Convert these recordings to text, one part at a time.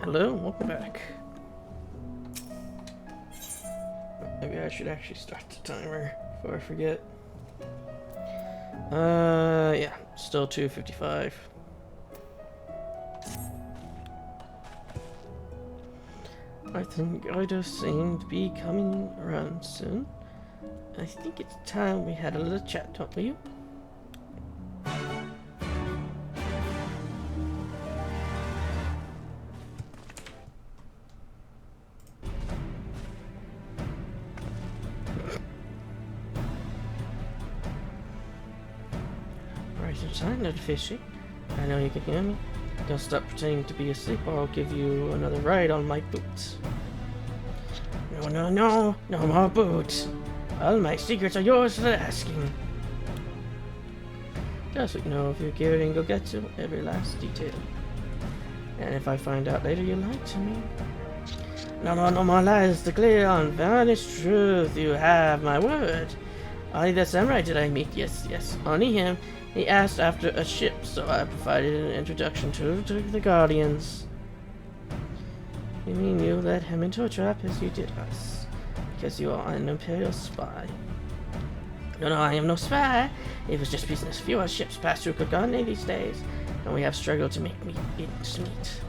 Hello, welcome back. Maybe I should actually start the timer before I forget. Yeah, still 2:55. I think Guido seemed to be coming around soon. I think it's time we had a little chat, don't we? Right inside, little fishy. I know you can hear me. Don't stop pretending to be asleep or I'll give you another ride on my boots. No, no, no, no more boots. All my secrets are yours for the asking. Just know if you're getting go get to every last detail. And if I find out later you lied to me. No, no, no more lies. The clear, unvarnished truth. You have my word. Only the samurai did I meet. Yes, yes, only him. He asked after a ship, so I provided an introduction to the Guardians. You mean you led him into a trap as you did us? Because you are an Imperial spy. No, no, I am no spy. It was just business. Fewer ships pass through Kogane these days, and we have struggled to make ends meet.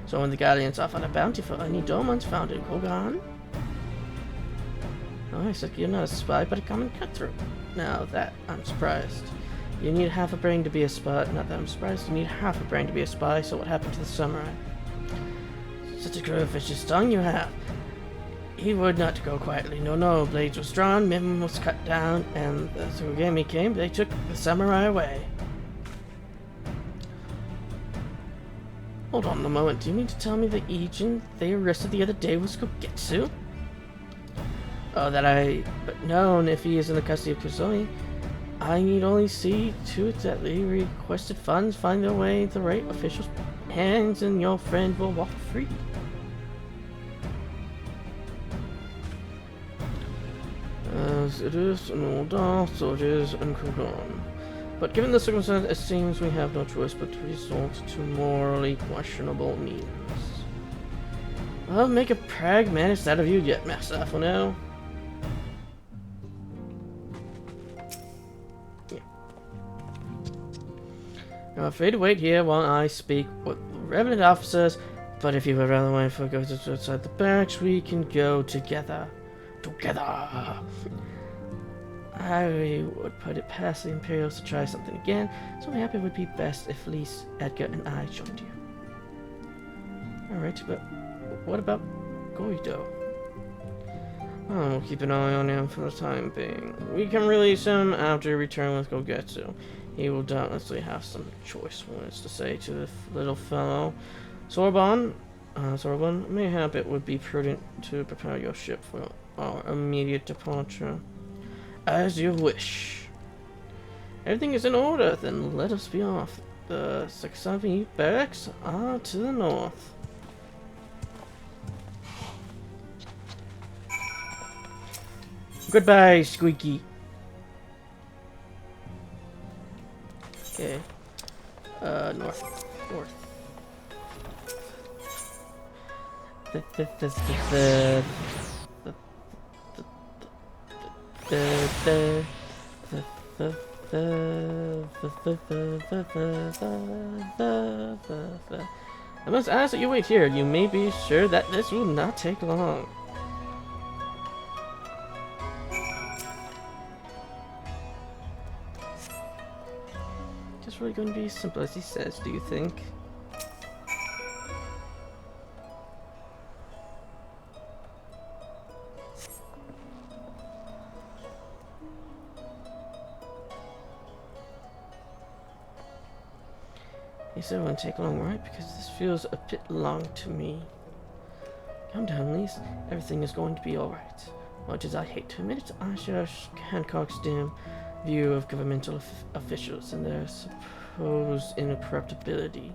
So when the Guardians offered a bounty for any domans found in Kogan. Oh, I said you're not a spy, but a common cutthroat. Now that, I'm surprised. You need half a brain to be a spy. Not that I'm surprised. You need half a brain to be a spy, so what happened to the samurai? Such a crowfish's tongue you have. He would not go quietly. No, no. Blades was drawn, Mim was cut down, and the Tsugami came. They took the samurai away. Hold on a moment. Do you mean to tell me the agent they arrested the other day was Kogetsu? Oh, but no, and if he is in the custody of Kuzumi, I need only see to it that the requested funds find their way in the right officials' hands and your friend will walk free. As it is in Ulda, so it is in Kogan. But given the circumstances, it seems we have no choice but to resort to morally questionable means. I'll make a pragmatist out of you yet, Master for now. I'm afraid to wait here while I speak with the revenant officers, but if you would rather wait for go to outside the barracks, we can go together. I would put it past the Imperials to try something again, so maybe it would be best if Lise, Edgar, and I joined you. Alright, but what about Goido? Oh, we'll keep an eye on him for the time being. We can release him after we return with Gogetsu. He will doubtlessly have some choice words to say to the little fellow. Sorbonne, mayhap it would be prudent to prepare your ship for our immediate departure. As you wish. Everything is in order, then let us be off. The XIV barracks are to the north. Goodbye, Squeaky. Okay. North. I must ask that you wait here. You may be sure that this will not take long. It's really going to be as simple as he says, do you think? He said it wouldn't take long, right? Because this feels a bit long to me. Calm down, Lise. Everything is going to be alright. Much as I hate to admit it, I share Hancock's dim view of governmental officials and their supposed incorruptibility.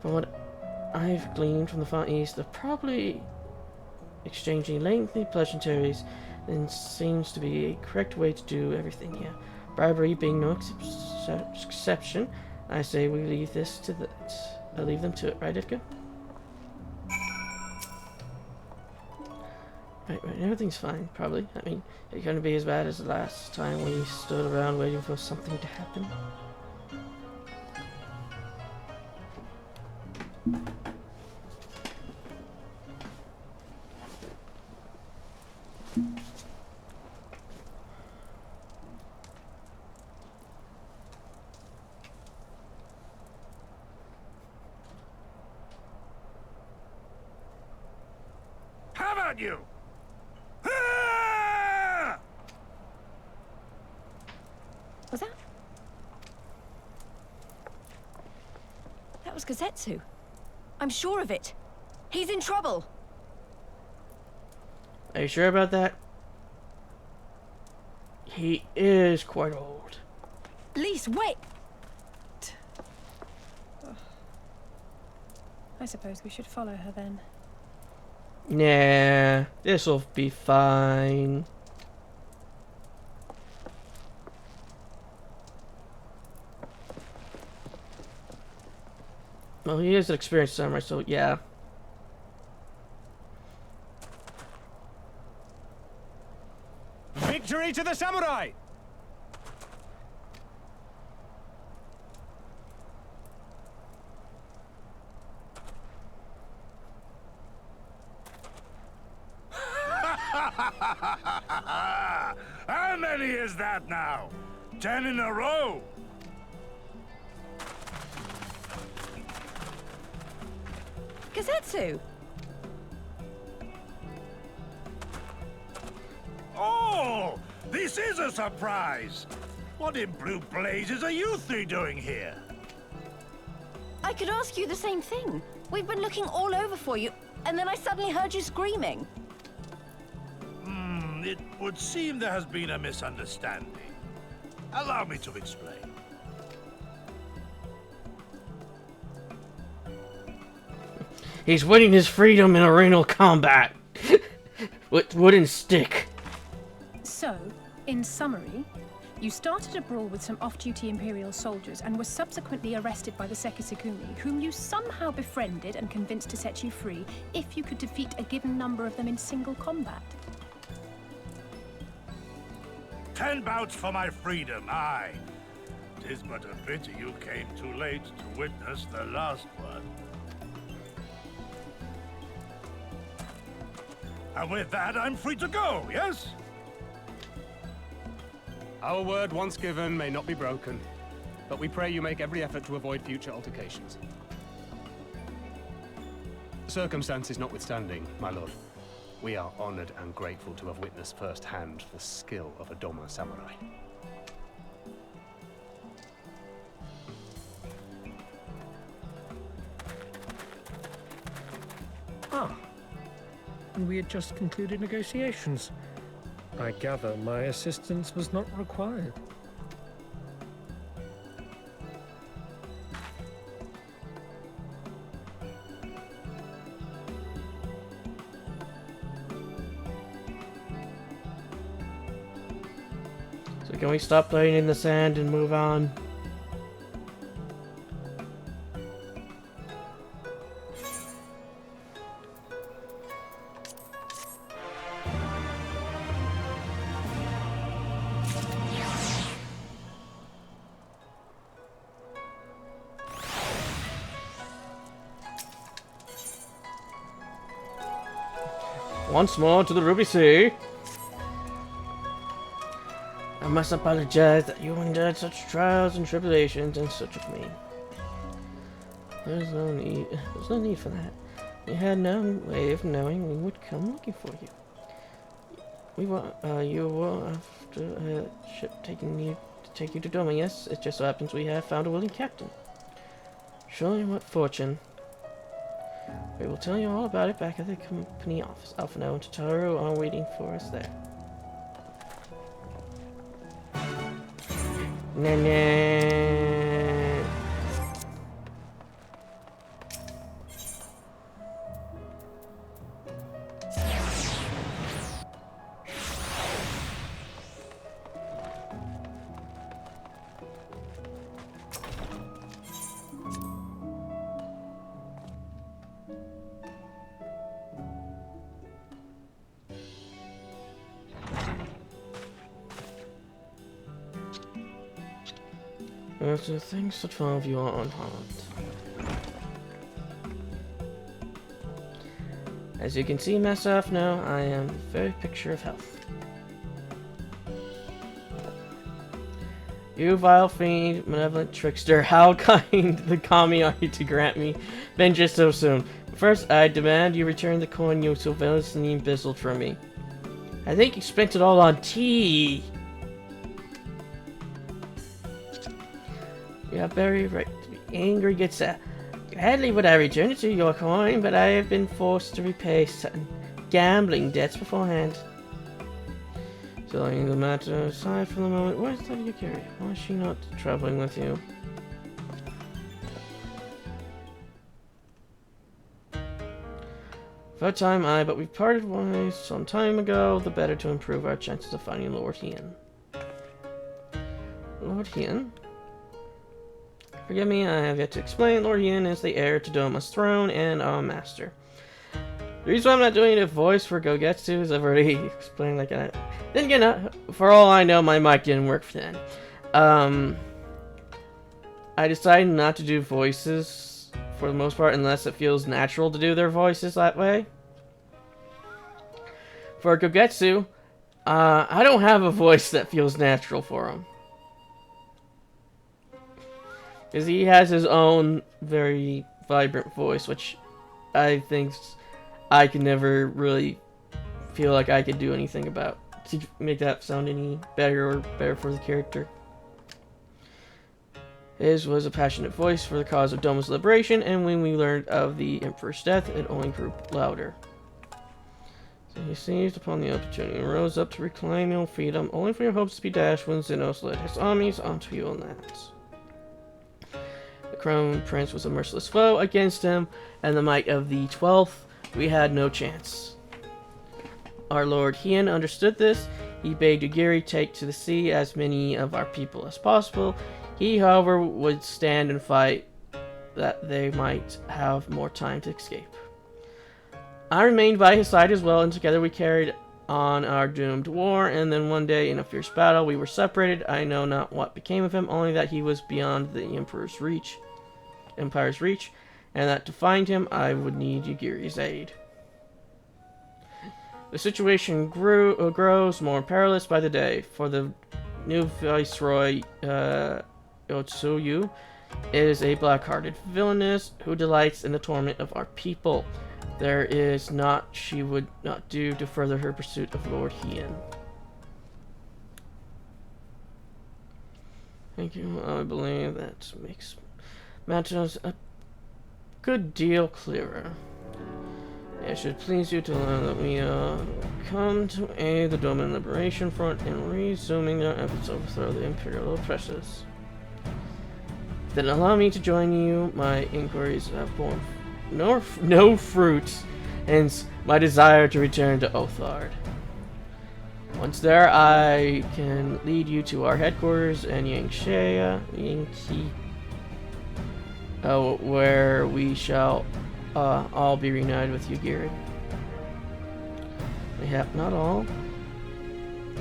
From what I've gleaned from the Far East, they're probably exchanging lengthy pleasantries, and seems to be a correct way to do everything here. Bribery being no exception, I say we leave this to that. I'll leave them to it, right, Edgar? Right, everything's fine, probably. I mean, it couldn't be as bad as the last time we stood around waiting for something to happen. How about you? Ah! Was that? That was Gazetsu. I'm sure of it. He's in trouble. Are you sure about that? He is quite old. Lise, wait! I suppose we should follow her then. Nah, this'll be fine. Well, he is an experienced samurai, so yeah. Victory to the samurai! How many is that now? 10 in a row? Gazetsu! Oh, this is a surprise! What in blue blazes are you three doing here? I could ask you the same thing. We've been looking all over for you, and then I suddenly heard you screaming. It would seem there has been a misunderstanding. Allow me to explain. He's winning his freedom in arenal combat with wooden stick. So, in summary, you started a brawl with some off-duty Imperial soldiers and were subsequently arrested by the Sekisukumi, whom you somehow befriended and convinced to set you free if you could defeat a given number of them in single combat. 10 bouts for my freedom, aye. 'Tis but a pity you came too late to witness the last one. And with that, I'm free to go, yes? Our word once given may not be broken, but we pray you make every effort to avoid future altercations. Circumstances notwithstanding, my lord, we are honored and grateful to have witnessed firsthand the skill of a Doma samurai. Ah, and we had just concluded negotiations. I gather my assistance was not required. So can we stop playing in the sand and move on? Once more to the Ruby Sea. I must apologize that you endured such trials and tribulations in search of me. There's no need for that. You had no way of knowing we would come looking for you. You were after a ship taking you to take you to Doma. Yes, it just so happens we have found a willing captain. Surely what fortune. We will tell you all about it back at the company office. Alphino and Totaro are waiting for us there. Nah. The things that 12 you are unharmed. As you can see myself now, I am the very picture of health. You vile fiend, malevolent trickster, how kind the kami are you to grant me vengeance so soon. First, I demand you return the coin you so villainously embezzled from me. I think you spent it all on tea. You have very right to be angry, good sir. Gladly would I return it to your coin, but I have been forced to repay certain gambling debts beforehand. So laying the matter aside for the moment, where's Lady Yukari? Why is she not traveling with you? For a time, but we parted ways some time ago, the better to improve our chances of finding Lord Hien. Lord Hien? Forgive me, I have yet to explain. Lord Hien is the heir to Doma's throne and our master. The reason why I'm not doing a voice for Gogetsu is I've already explained like that. Then again, for all I know, my mic didn't work then. I decided not to do voices for the most part unless it feels natural to do their voices that way. For Gogetsu, I don't have a voice that feels natural for him. Because he has his own very vibrant voice, which I think I can never really feel like I could do anything about to make that sound any better for the character. His was a passionate voice for the cause of Doma's liberation, and when we learned of the Emperor's death, it only grew louder. So he seized upon the opportunity and rose up to reclaim your freedom, only for your hopes to be dashed when Xenos led his armies onto your lands. The Crown Prince was a merciless foe against him, and the might of the 12th, we had no chance. Our Lord Hien understood this. He bade Yugiri take to the sea as many of our people as possible. He, however, would stand and fight that they might have more time to escape. I remained by his side as well, and together we carried on our doomed war, and then one day in a fierce battle we were separated. I know not what became of him, only that he was beyond the Empire's reach, and that to find him I would need Yugiri's aid. The situation grows more perilous by the day, for the new Viceroy, Yotsuyu, is a black-hearted villainess who delights in the torment of our people. There is naught she would not do to further her pursuit of Lord Hien. Thank you. I believe that makes matters a good deal clearer. It should please you to learn that we come to aid the Doman Liberation Front in resuming their efforts to overthrow the Imperial oppressors. Then allow me to join you. My inquiries have borne no fruits, hence my desire to return to Othard. Once there, I can lead you to our headquarters in Yangshi, where we shall all be reunited with Yugiri. Mayhap not all.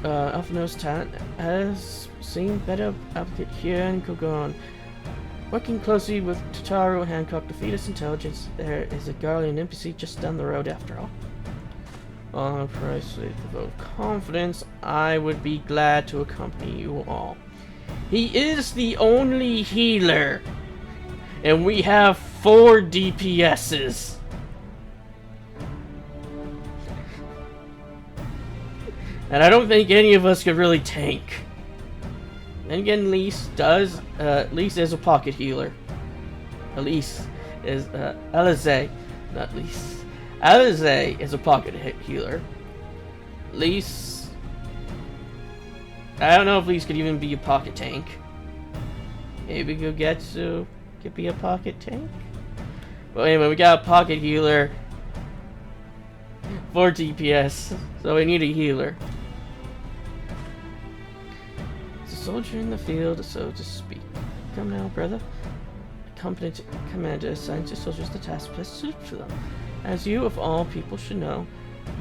Alphino's talent has seen better applicant here in Kogon. Working closely with Tataru and Hancock to feed us intelligence, there is a Garlean embassy just down the road after all. On a price with the vote of confidence, I would be glad to accompany you all. He is the only healer, and we have 4 DPSs. And I don't think any of us could really tank. And again, Lise is a pocket healer. Elise is, Alize, not Lise. Alize is a pocket healer. Lise, I don't know if Lise could even be a pocket tank. Maybe Gogetsu could be a pocket tank. Well, anyway, we got a pocket healer for DPS, so we need a healer. Soldier in the field, so to speak. Come now, brother. Competent commander assigns your soldiers the task best suited for them. As you, of all people, should know,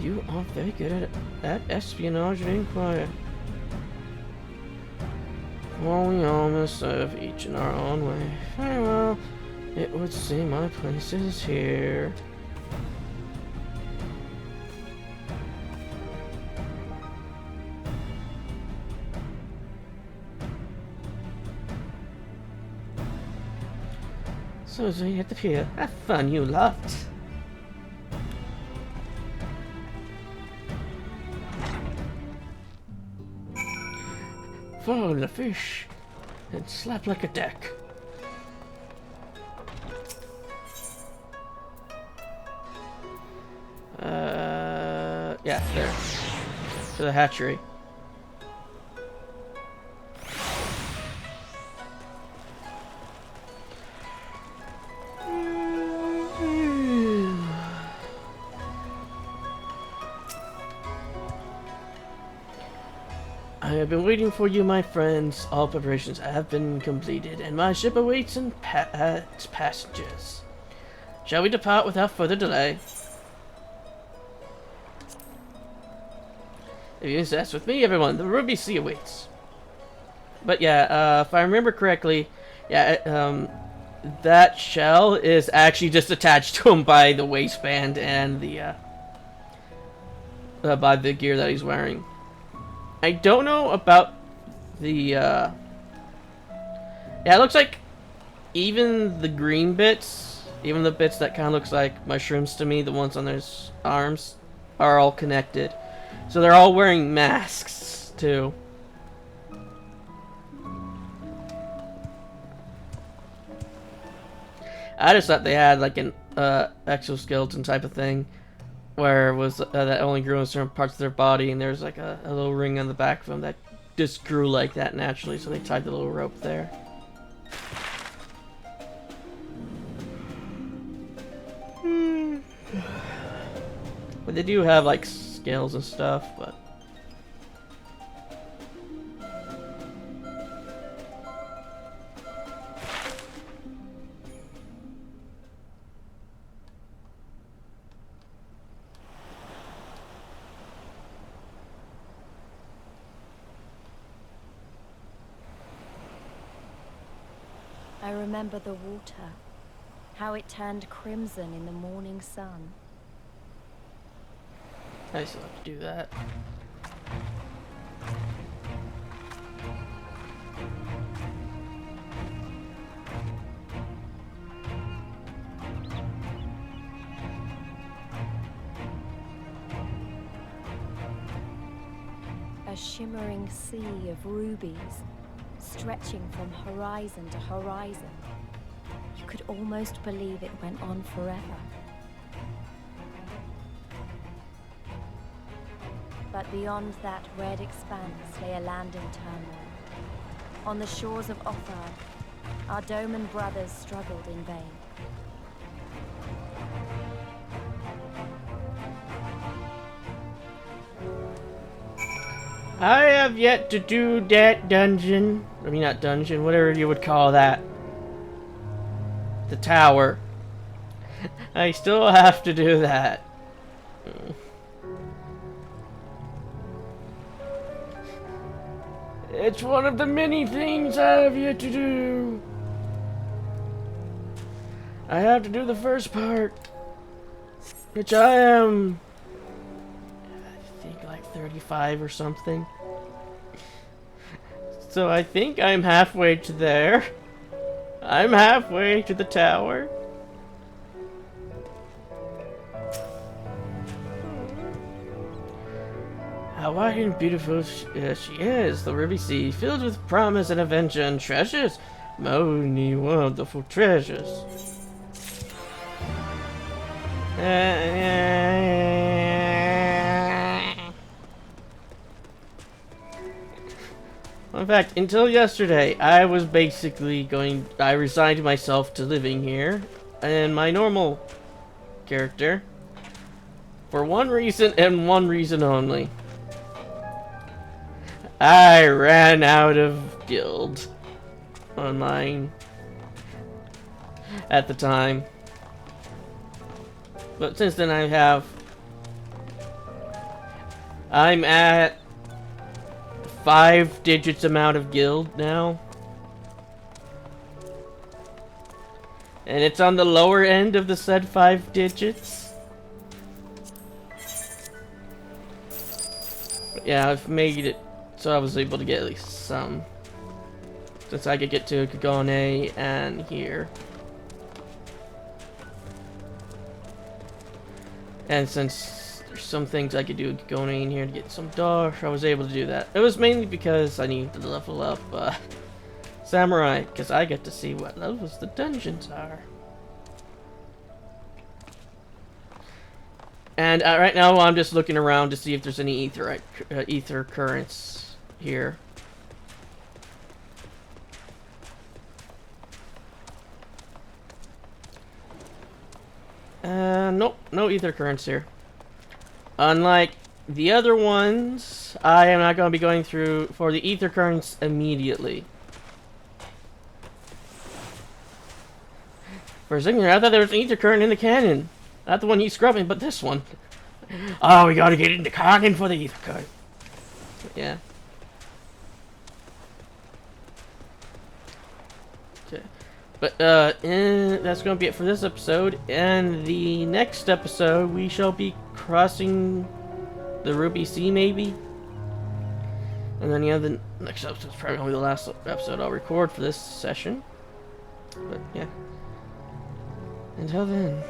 you are very good at espionage and inquiry. While we all must serve each in our own way. Very well. It would seem my place is here. So, you at the pier. Have fun, you lot. Follow the fish and slap like a deck. Yeah, there. To the hatchery. I have been waiting for you, my friends. All preparations have been completed, and my ship awaits its passengers. Shall we depart without further delay? If you insist with me, everyone, the Ruby Sea awaits. But yeah, if I remember correctly, yeah, that shell is actually just attached to him by the waistband and the by the gear that he's wearing. I don't know about the yeah, it looks like even the green bits, even the bits that kind of looks like mushrooms to me, the ones on their arms, are all connected. So they're all wearing masks too. I just thought they had like an exoskeleton type of thing, where it was that only grew in certain parts of their body, and there's like a little ring on the back of them that just grew like that naturally, so they tied the little rope there. But they do have like scales and stuff, but I remember the water, how it turned crimson in the morning sun. I still have to do that. A shimmering sea of rubies, stretching from horizon to horizon. You could almost believe it went on forever. But beyond that red expanse lay a land in turmoil. On the shores of Othar, our Doman brothers struggled in vain. I have yet to do that dungeon. I mean, not dungeon, whatever you would call that. The tower. I still have to do that. It's one of the many things I have yet to do. I have to do the first part, which I am, I think, like 35 or something. So I think I'm halfway to there. I'm halfway to the tower. How wide and beautiful she is, the Ruby Sea, filled with promise and adventure and treasures. Many wonderful treasures. In fact, until yesterday, I was basically I resigned myself to living here, and my normal character, for one reason and one reason only. I ran out of guild on mine at the time. But since then I'm at 5 digits amount of guild now. And it's on the lower end of the said 5 digits. But yeah, I've made it so I was able to get at least some. Since I could get to Kagone and here. And since there's some things I could do in Kagone in here to get some Dash, I was able to do that. It was mainly because I needed to level up Samurai, because I get to see what levels the dungeons are. And right now I'm just looking around to see if there's any ether currents here. Nope, no ether currents here. Unlike the other ones, I am not going to be going through for the ether currents immediately. For a second there, I thought there was an ether current in the cannon. Not the one he's scrubbing, but this one. Oh, we gotta get into cannon for the ether current. Yeah. Okay. But, that's gonna be it for this episode. And the next episode, we shall be crossing the Ruby Sea, maybe? And then, yeah, the next episode is probably gonna be the last episode I'll record for this session. But, yeah. Until then...